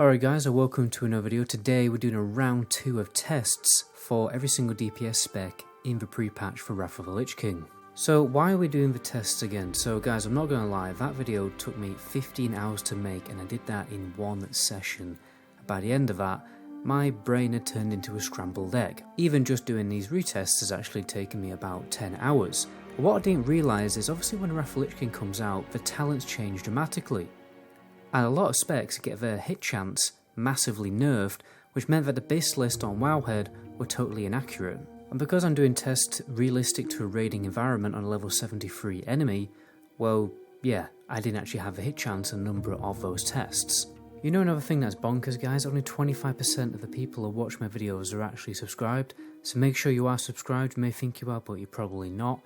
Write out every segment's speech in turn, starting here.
Alright guys, and welcome to another video. Today we're doing a round 2 of tests for every single DPS spec in the pre-patch for Wrath of the Lich King. So why are we doing the tests again? So guys, I'm not going to lie, that video took me 15 hours to make and I did that in one session. By the end of that, my brain had turned into a scrambled egg. Even just doing these retests has actually taken me about 10 hours. But what I didn't realise is obviously when Wrath of the Lich King comes out, the talents change dramatically. And a lot of specs get their hit chance massively nerfed, which meant that the base list on Wowhead were totally inaccurate. And because I'm doing tests realistic to a raiding environment on a level 73 enemy, well, yeah, I didn't actually have a hit chance in a number of those tests. You know another thing that's bonkers guys, only 25% of the people who watch my videos are actually subscribed, so make sure you are subscribed. You may think you are, but you're probably not.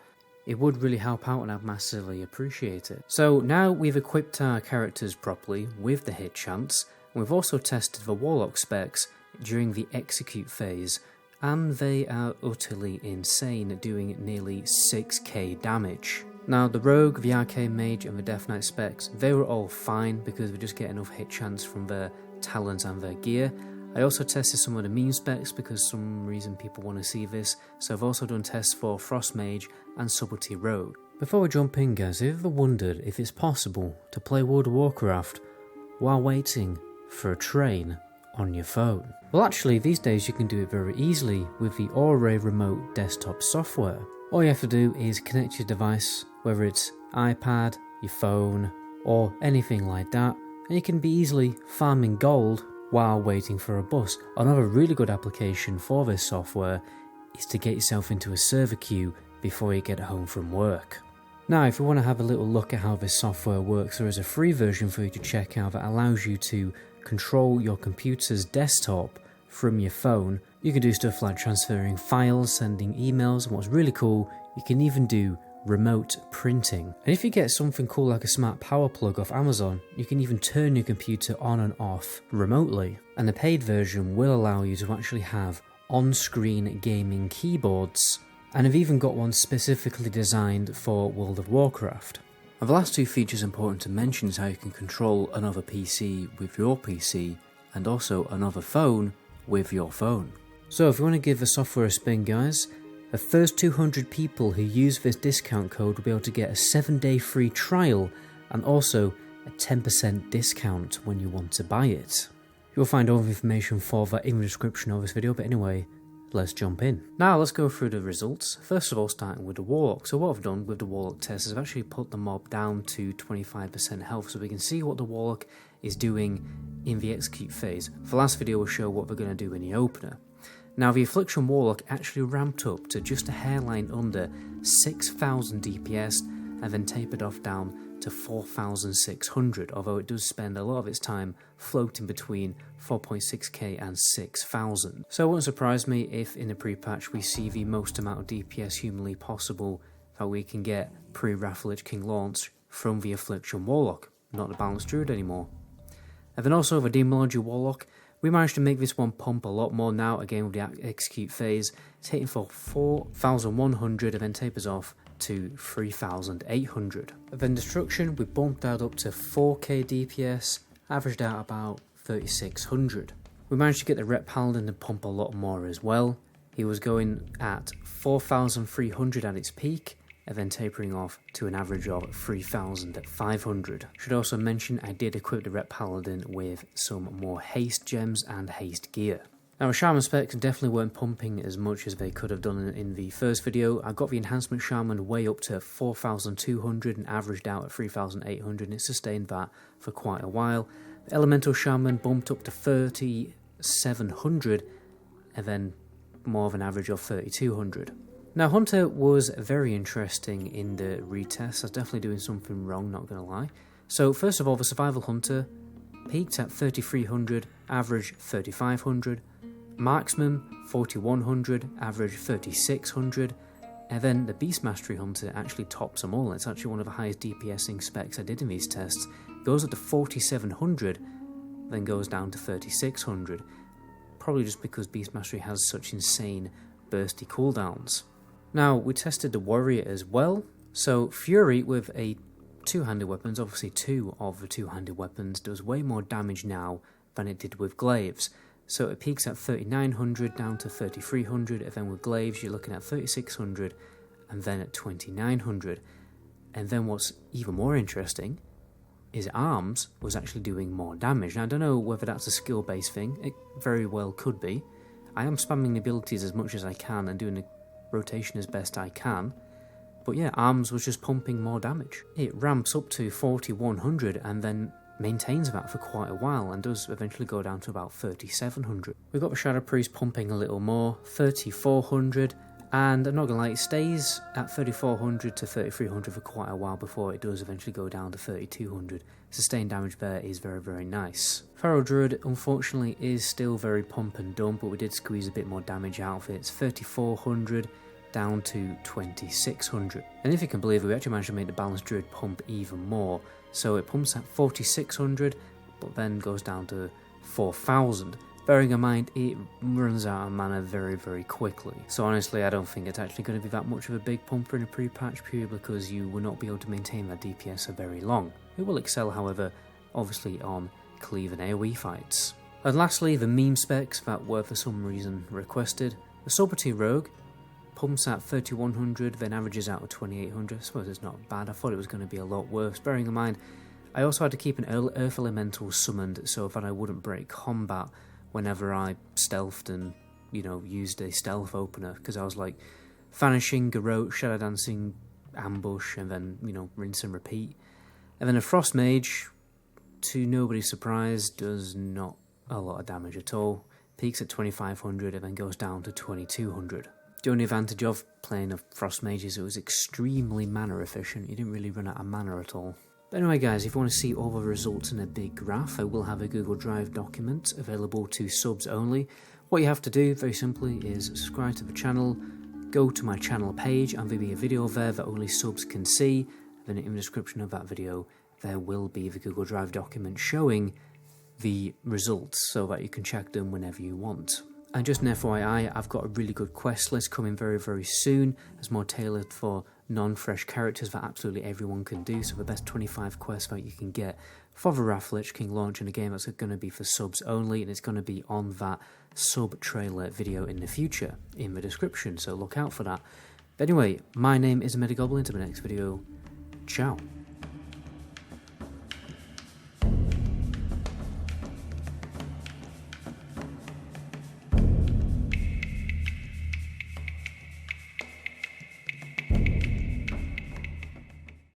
It would really help out and I'd massively appreciate it. So now we've equipped our characters properly with the hit chance, and we've also tested the Warlock specs during the execute phase, and they are utterly insane, doing nearly 6k damage. Now the Rogue, the Arcane Mage and the Death Knight specs, they were all fine because we just get enough hit chance from their talents and their gear. I also tested some of the meme specs because for some reason people want to see this, so I've also done tests for Frost Mage and Subtlety Rogue. Before we jump in guys, have you ever wondered if it's possible to play World of Warcraft while waiting for a train on your phone? Well actually these days you can do it very easily with the Aura remote desktop software. All you have to do is connect your device, whether it's iPad, your phone or anything like that, and you can be easily farming gold while waiting for a bus. Another really good application for this software is to get yourself into a server queue before you get home from work. Now if you want to have a little look at how this software works, there is a free version for you to check out that allows you to control your computer's desktop from your phone. You can do stuff like transferring files, sending emails, and what's really cool, you can even do remote printing. And if you get something cool like a smart power plug off Amazon, you can even turn your computer on and off remotely. And the paid version will allow you to actually have on-screen gaming keyboards, and I've even got one specifically designed for World of Warcraft. And the last two features important to mention is how you can control another PC with your PC and also another phone with your phone. So if you want to give the software a spin guys, the first 200 people who use this discount code will be able to get a 7-day free trial and also a 10% discount when you want to buy it. You'll find all the information for that in the description of this video, but anyway, let's jump in. Now let's go through the results. First of all, starting with the Warlock. So what I've done with the Warlock test is I've actually put the mob down to 25% health so we can see what the Warlock is doing in the execute phase. The last video will show what we're going to do in the opener. Now the Affliction Warlock actually ramped up to just a hairline under 6,000 DPS and then tapered off down to 4,600, although it does spend a lot of its time floating between 4.6k and 6,000. So it won't surprise me if in the pre-patch we see the most amount of DPS humanly possible that we can get pre-Wrath of the Lich King launch from the Affliction Warlock, not the Balanced Druid anymore. And then also the Demonology Warlock, we managed to make this one pump a lot more now, again with the execute phase. It's hitting for 4,100 and then tapers off to 3,800. Then Destruction, we bumped that up to 4k DPS, averaged out about 3,600. We managed to get the Rep Paladin to pump a lot more as well. He was going at 4,300 at its peak, and then tapering off to an average of 3,500. Should also mention I did equip the Rep Paladin with some more haste gems and haste gear. Now the Shaman specs definitely weren't pumping as much as they could have done in the first video. I got the Enhancement Shaman way up to 4,200 and averaged out at 3,800 and it sustained that for quite a while. The Elemental Shaman bumped up to 3,700 and then more of an average of 3,200. Now Hunter was very interesting in the retest. I was definitely doing something wrong, not gonna lie. So first of all, the Survival Hunter peaked at 3,300, average 3,500. Marksman 4,100, average 3,600. And then the Beast Mastery Hunter actually tops them all. It's actually one of the highest DPSing specs I did in these tests. Goes up to 4,700, then goes down to 3,600. Probably just because Beast Mastery has such insane bursty cooldowns. Now, we tested the Warrior as well. So, Fury with a two-handed weapons, obviously two of the two-handed weapons, does way more damage now than it did with glaives. So it peaks at 3900 down to 3300, and then with glaives you're looking at 3600 and then at 2900. And then what's even more interesting is arms was actually doing more damage. Now I don't know whether that's a skill based thing, it very well could be. I am spamming the abilities as much as I can and doing the rotation as best I can. But yeah, arms was just pumping more damage. It ramps up to 4100 and then maintains that for quite a while and does eventually go down to about 3700. We've got the Shadow Priest pumping a little more, 3400, and I'm not gonna lie, it stays at 3400 to 3300 for quite a while before it does eventually go down to 3200. Sustained damage there is very, very nice. Pharaoh Druid unfortunately is still very pump and dump, but we did squeeze a bit more damage out of it. It's 3400 down to 2600. And if you can believe it, we actually managed to make the Balanced Druid pump even more. So it pumps at 4600, but then goes down to 4000. Bearing in mind, it runs out of mana very, very quickly. So honestly, I don't think it's actually going to be that much of a big pumper in a pre-patch, purely because you will not be able to maintain that DPS for very long. It will excel, however, obviously on cleave and AoE fights. And lastly, the meme specs that were for some reason requested. The Soberty Rogue pumps at 3100, then averages out to 2800. I suppose it's not bad. I thought it was going to be a lot worse. Bearing in mind, I also had to keep an Earth Elemental summoned so that I wouldn't break combat whenever I stealthed and, you know, used a stealth opener, because I was like, Vanishing, Garrote, Shadow Dancing, Ambush, and then, you know, rinse and repeat. And then a Frost Mage, to nobody's surprise, does not a lot of damage at all. Peaks at 2500 and then goes down to 2200. The only advantage of playing a Frost Mage is it was extremely mana efficient. You didn't really run out of mana at all. But anyway guys, if you want to see all the results in a big graph, I will have a Google Drive document available to subs only. What you have to do, very simply, is subscribe to the channel, go to my channel page, and there'll be a video there that only subs can see. Then in the description of that video, there will be the Google Drive document showing the results so that you can check them whenever you want. And just an FYI, I've got a really good quest list coming very, very soon. It's more tailored for non-fresh characters that absolutely everyone can do. So the best 25 quests that you can get for the Wrath of the Lich King launch in a game that's going to be for subs only. And it's going to be on that sub trailer video in the future in the description. So look out for that. But anyway, my name is MetaGoblin. Until the next video, ciao.